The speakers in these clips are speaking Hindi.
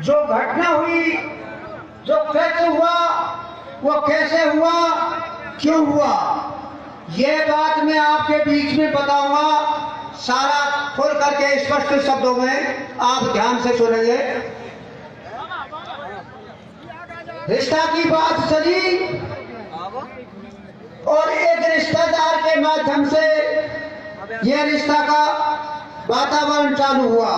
जो घटना हुई, जो कैसे हुआ, वो कैसे हुआ, क्यों हुआ, ये बात मैं आपके बीच में बताऊंगा, सारा खोल करके स्पष्ट शब्दों में आप ध्यान से सुनेंगे। रिश्ता की बात चली और एक रिश्तेदार के माध्यम से यह रिश्ता का वातावरण चालू हुआ।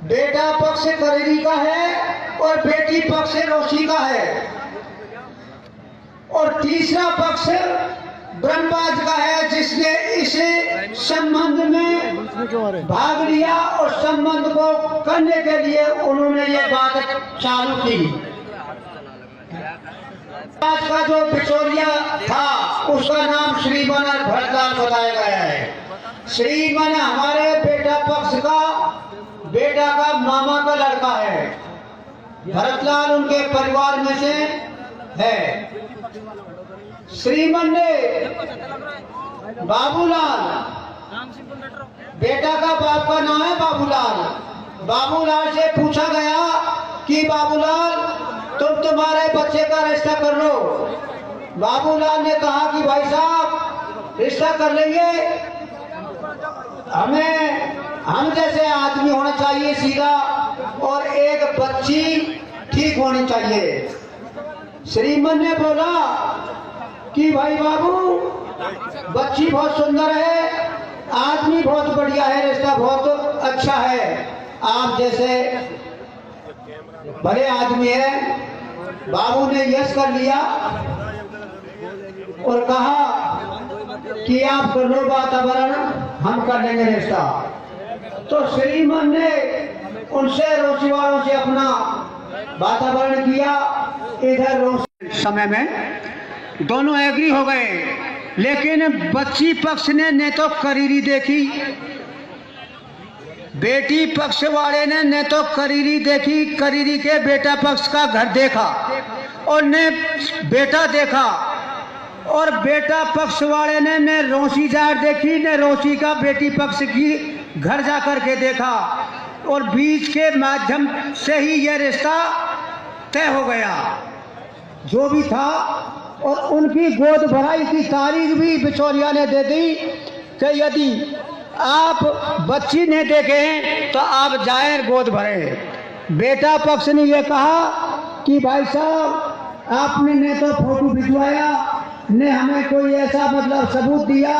बेटा पक्ष करेरी का है और बेटी पक्ष रोशी का है, और तीसरा पक्ष ब्रह्मबाज का है, जिसने इस संबंध में भाग लिया और संबंध को करने के लिए उन्होंने ये बात चालू की। आज का जो बिचौलिया था उसका नाम श्रीमन भरतलाल बताया गया है। श्रीमन हमारे बेटा पक्ष का, बेटा का मामा का लड़का है। भरतलाल उनके परिवार में से है। श्रीमन ने बाबूलाल, बेटा का बाप का नाम है बाबूलाल। बाबूलाल से पूछा गया कि बाबूलाल तुम तुम्हारे बच्चे का रिश्ता कर लो। बाबूलाल ने कहा कि भाई साहब रिश्ता कर लेंगे, हम जैसे आदमी होना चाहिए सीधा, और एक बच्ची ठीक होनी चाहिए। श्रीमन ने बोला कि भाई बाबू बच्ची बहुत सुंदर है, आदमी बहुत बढ़िया है, रिश्ता बहुत अच्छा है, आप जैसे बड़े आदमी है। बाबू ने यस कर लिया और कहा कि आप कर लो वातावरण, हम कर लेंगे रिश्ता। तो श्रीमन ने उनसे रोशी वालों से अपना वातावरण किया। इधर रोशी समय में दोनों एग्री हो गए, लेकिन बच्ची पक्ष ने न तो करीरी देखी, बेटी पक्ष वाले ने न तो करीरी देखी, करीरी के बेटा पक्ष का घर देखा और ने बेटा देखा, और बेटा पक्ष वाले ने न रोशी जाट देखी, न रोशी का बेटी पक्ष की घर जा करके देखा, और बीच के माध्यम से ही यह रिश्ता तय हो गया जो भी था। और उनकी गोद भराई की तारीख भी बिचौलिया ने दे दी कि यदि आप बच्ची ने देखे हैं तो आप जाएं गोद भरें। बेटा पक्ष ने यह कहा कि भाई साहब आपने न तो फोटो भिजवाया, ने हमें कोई ऐसा मतलब सबूत दिया,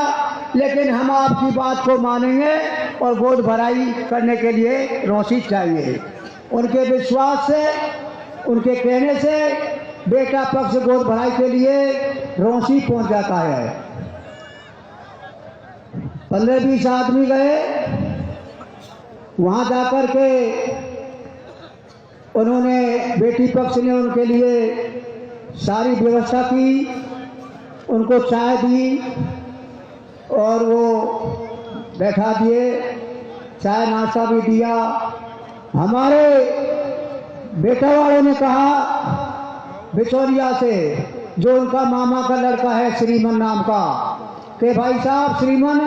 लेकिन हम आपकी बात को मानेंगे और गोद भराई करने के लिए रोशी चाहिए। उनके विश्वास से, उनके कहने से बेटा पक्ष गोद भराई के लिए रोशी पहुंच जाता है। 15-20 आदमी गए, वहां जाकर के उन्होंने, बेटी पक्ष ने उनके लिए सारी व्यवस्था की, उनको चाय दी और वो बैठा दिए, चाय नाश्ता भी दिया। हमारे बेटा वालों ने कहा बिचौलिया से, जो उनका मामा का लड़का है श्रीमन नाम का, कि भाई साहब श्रीमन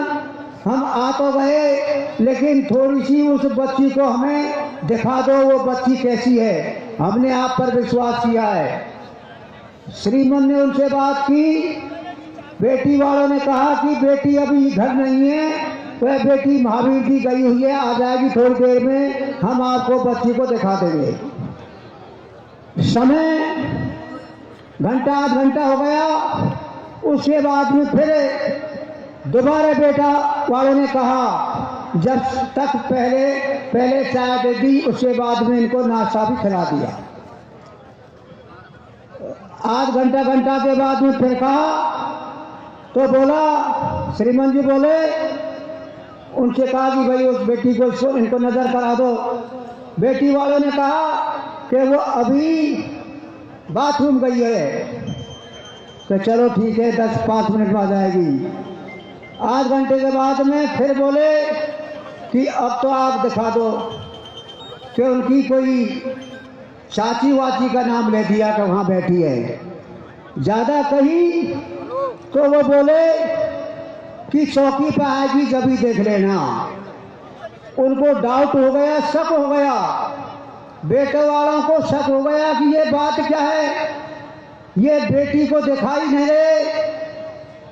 हम आ तो गए, लेकिन थोड़ी सी उस बच्ची को हमें दिखा दो, वो बच्ची कैसी है, हमने आप पर विश्वास किया है। श्रीमन ने उनसे बात की। बेटी वालों ने कहा कि बेटी अभी घर नहीं है, वह बेटी महावीर जी गई हुई है, आ जाएगी थोड़ी देर में, हम आपको बच्ची को दिखा देंगे। समय घंटा आध घंटा हो गया। उसके बाद में फिर दोबारा बेटा वालों ने कहा, जब तक पहले चाय दे दी, उसके बाद में इनको नाश्ता भी खिला दिया। आध घंटा के बाद में फिर कहा, तो बोला श्रीमन जी बोले, उनसे कहा कि भाई उस बेटी को इनको नजर करा दो। बेटी वालों ने कहा कि वो अभी बाथरूम गई है। तो चलो ठीक है, 10-5 मिनट में आ जाएगी। आध घंटे के बाद में फिर बोले कि अब तो आप दिखा दो, कि उनकी कोई चाची वाची का नाम ले दिया कि वहाँ बैठी है। ज़्यादा कही तो वो बोले कि चौकी पर आएगी जब ही देख लेना। उनको डाउट हो गया, शक हो गया बेटे वालों को शक हो गया कि ये बात क्या है, ये बेटी को दिखाई नहीं दे।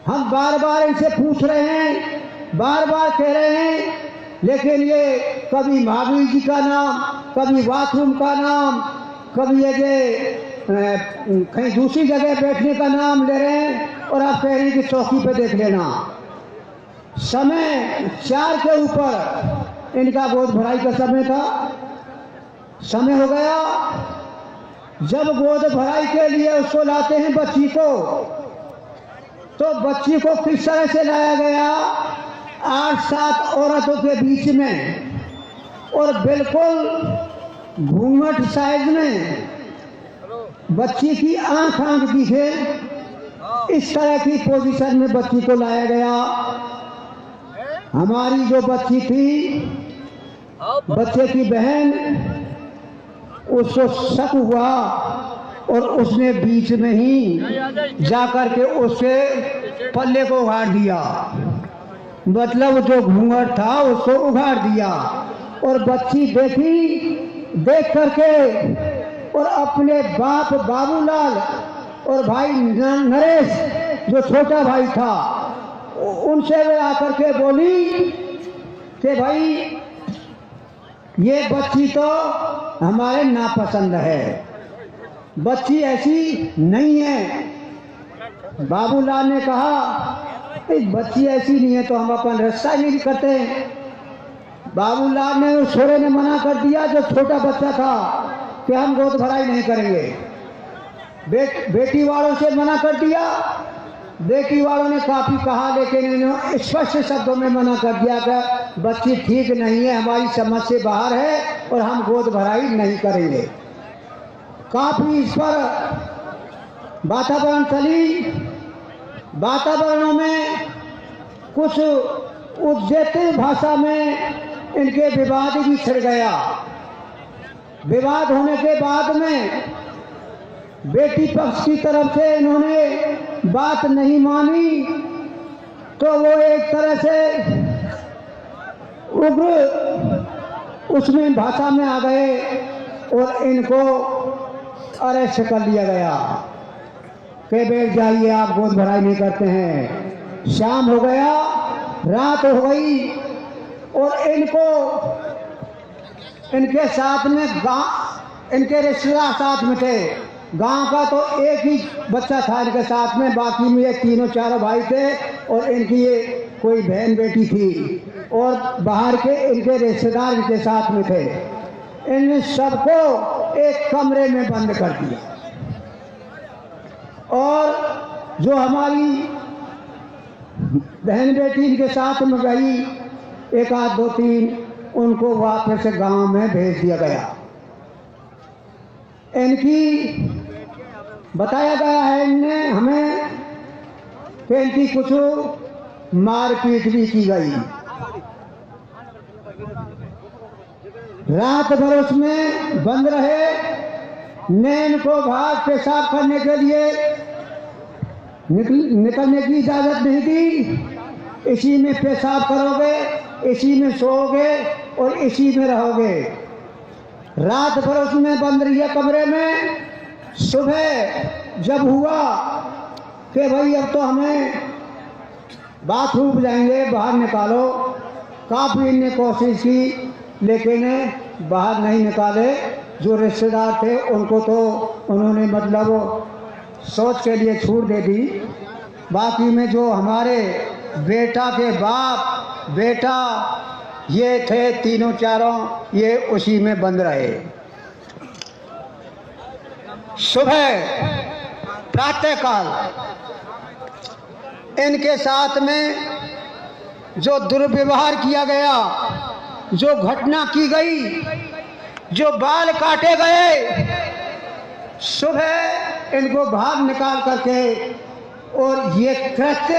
हम बार बार इनसे पूछ रहे हैं, बार बार कह रहे हैं, लेकिन ये कभी महावीर जी का नाम, कभी बाथरूम का नाम, कभी ये कहीं दूसरी जगह बैठने का नाम ले रहे हैं और आप कह रहे हैं कि चौकी पे देख लेना। समय 4 के ऊपर इनका गोद भराई का समय था। समय हो गया, जब गोद भराई के लिए उसको लाते हैं बच्ची को, तो बच्ची को किस तरह से लाया गया, 8-7 औरतों के बीच में और बिल्कुल घूंघट साइज में, बच्ची की आंख दिखे, इस तरह की पोजीशन में बच्ची को लाया गया। हमारी जो बच्ची थी, बच्चे की बहन, उसको शक हुआ और उसने बीच में ही जाकर के उसके पल्ले को उघाड़ दिया, मतलब जो घूंघट था उसको उघाड़ दिया। और बच्ची देखी, देख करके और अपने बाप बाबूलाल और भाई नरेश जो छोटा भाई था, उनसे वे आकर के बोली कि भाई ये बच्ची तो हमारे नापसंद है, बच्ची ऐसी नहीं है। बाबूलाल ने कहा बच्ची ऐसी नहीं है तो हम अपन रिश्ता नहीं करते। बाबूलाल ने उस छोरे ने मना कर दिया जो छोटा बच्चा था कि हम गोद भराई नहीं करेंगे। बेटी वालों से मना कर दिया। बेटी वालों ने काफी कहा, लेकिन इन्होंने स्पष्ट शब्दों में मना कर दिया कि बच्ची ठीक नहीं है, हमारी समझ से बाहर है और हम गोद भराई नहीं करेंगे। काफी इस पर वातावरण चली। वातावरणों में कुछ उद्देश्य भाषा में इनके विवाद भी छिड़ गया। विवाद होने के बाद में बेटी पक्ष की तरफ से इन्होंने बात नहीं मानी, तो वो एक तरह से उग्र उसमें भाषा में आ गए और इनको अरेस्ट कर लिया गया कि बैठ जाइए, आप गोद भराई नहीं करते हैं। शाम हो गया, रात हो गई और इनको इनके साथ में इनके रिश्तेदार साथ में थे। गांव का तो एक ही बच्चा था इनके साथ में, बाकी में ये तीनों चारों भाई थे और इनकी ये कोई बहन बेटी थी और बाहर के इनके रिश्तेदार इनके साथ में थे। इन सबको एक कमरे में बंद कर दिया और जो हमारी बहन बेटी इनके साथ में गई, 1 आध 2 3, उनको वापस गांव में भेज दिया गया। इनकी बताया गया है इनने हमें कि इनकी कुछ मारपीट भी की गई। रात भर उसमें बंद रहे। न इनको भाग पेशाब करने के लिए निकलने की इजाजत नहीं दी। इसी में पेशाब करोगे, इसी में सोओगे और इसी में रहोगे। रात भर उसमें बंद रही है कमरे में। सुबह जब हुआ कि भाई अब तो हमें बाथरूम जाएंगे, बाहर निकालो, काफ़ी इनने कोशिश की लेकिन बाहर नहीं निकाले। जो रिश्तेदार थे उनको तो उन्होंने मतलब सोच के लिए छूट दे दी। बाकी में जो हमारे बेटा के बाप बेटा ये थे तीनों चारों, ये उसी में बंद रहे। सुबह प्रातःकाल इनके साथ में जो दुर्व्यवहार किया गया, जो घटना की गई, जो बाल काटे गए, सुबह इनको बाहर निकाल करके और ये कृत्य,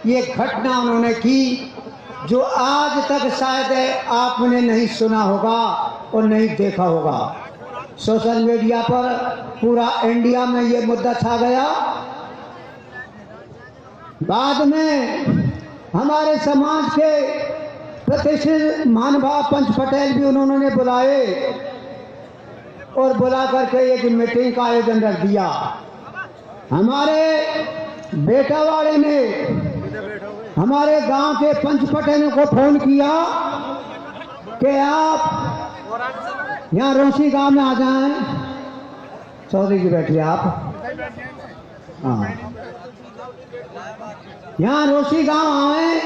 ये घटना उन्होंने की जो आज तक शायद आपने नहीं सुना होगा और नहीं देखा होगा। सोशल मीडिया पर पूरा इंडिया में ये मुद्दा छा गया। बाद में हमारे समाज के प्रतिष्ठित महानुभाव पंच पटेल भी उन्होंने बुलाए और बुला करके एक मीटिंग का आयोजन रख दिया। हमारे बेटावाड़े ने हमारे गांव के पंच पटेलों को फोन किया कि आप यहाँ रोसी गांव में आ जाएं। चौधरी जी बैठिए आप। हाँ, यहाँ रोसी गांव आए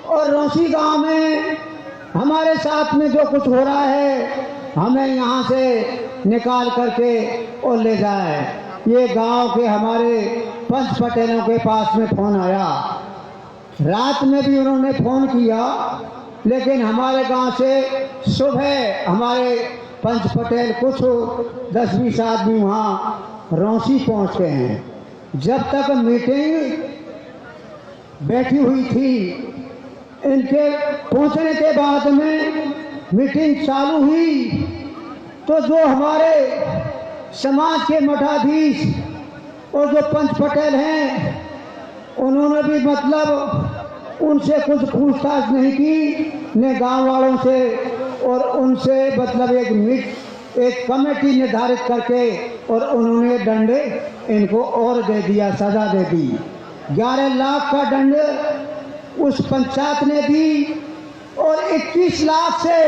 और रोसी गांव में हमारे साथ में जो कुछ हो रहा है हमें यहाँ से निकाल करके और ले जाए। ये गांव के हमारे पंच पटेलों के पास में फोन आया। रात में भी उन्होंने फोन किया, लेकिन हमारे गांव से सुबह हमारे पंच पटेल कुछ 10-20 आदमी वहाँ रौसी पहुँचते हैं। जब तक मीटिंग बैठी हुई थी, इनके पहुँचने के बाद में मीटिंग चालू हुई तो जो हमारे समाज के मठाधीश और जो पंच पटेल हैं उन्होंने भी मतलब उनसे कुछ पूछताछ नहीं की, ने गांव वालों से और उनसे मतलब एक कमेटी निर्धारित करके और उन्होंने दंड इनको और दे दिया, सजा दे दी। 11 लाख का दंड उस पंचायत ने दी और 21 लाख से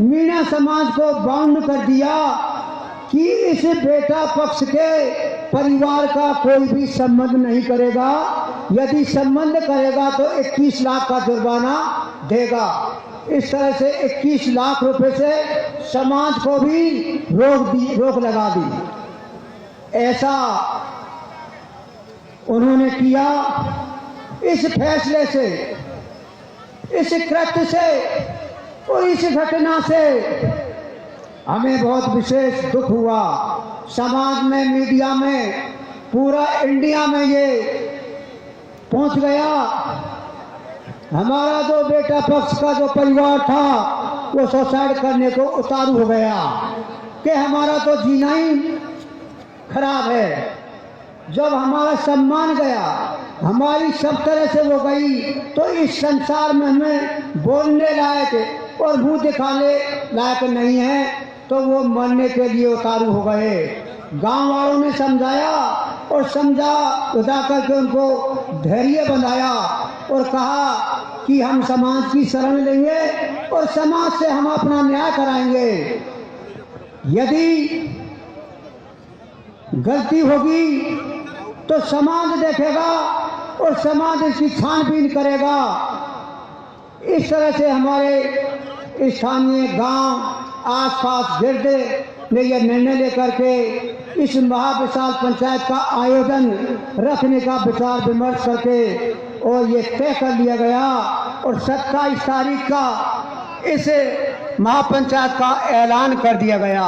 मीणा समाज को बाउंड कर दिया कि इस बेटा पक्ष के परिवार का कोई भी संबंध नहीं करेगा। यदि संबंध करेगा तो 21 लाख का जुर्माना देगा। इस तरह से 21 लाख रुपए से समाज को भी रोक लगा दी। ऐसा उन्होंने किया। इस फैसले से, इस कृत्य से और इस घटना से हमें बहुत विशेष दुख हुआ। समाज में, मीडिया में, पूरा इंडिया में ये पहुंच गया। हमारा जो बेटा पक्ष का जो परिवार था वो सुसाइड करने को उतारू हो गया कि हमारा तो जीना ही खराब है। जब हमारा सम्मान गया, हमारी सब तरह से वो गई, तो इस संसार में हमें बोलने लायक और मुंह दिखाने लायक नहीं है, तो वो मरने के लिए उतारू हो गए। गांव वालों ने समझाया और बुझा करके उनको धैर्य बंधाया और कहा कि हम समाज की शरण लेंगे और समाज से हम अपना न्याय कराएंगे। यदि गलती होगी तो समाज देखेगा और समाज इसकी छानबीन करेगा। इस तरह से हमारे स्थानीय गांव, आसपास गिरदे ने यह निर्णय लेकर के इस महाविशाल पंचायत का आयोजन रखने का विचार विमर्श करके और ये तय कर लिया गया और 27 तारीख का इस महापंचायत का ऐलान कर दिया गया।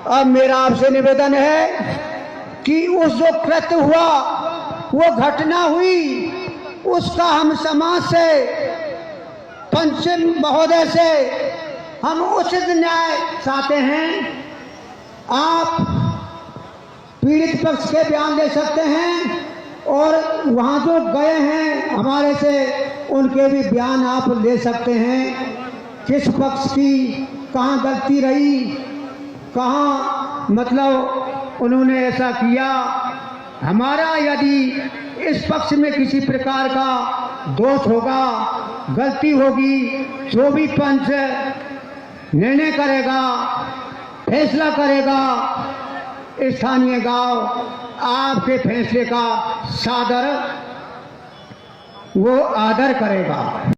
अब मेरा आपसे निवेदन है कि उस जो कृत्य हुआ, वो घटना हुई, उसका हम समाज से, पंच महोदय से हम उचित न्याय चाहते हैं। आप पीड़ित पक्ष के बयान दे सकते हैं और वहाँ जो गए हैं हमारे से, उनके भी बयान आप ले सकते हैं। किस पक्ष की कहाँ गलती रही, कहाँ मतलब उन्होंने ऐसा किया। हमारा यदि इस पक्ष में किसी प्रकार का दोष होगा, गलती होगी, जो भी पंच निर्णय करेगा, फैसला करेगा, स्थानीय गांव आपके फैसले का सादर वो आदर करेगा।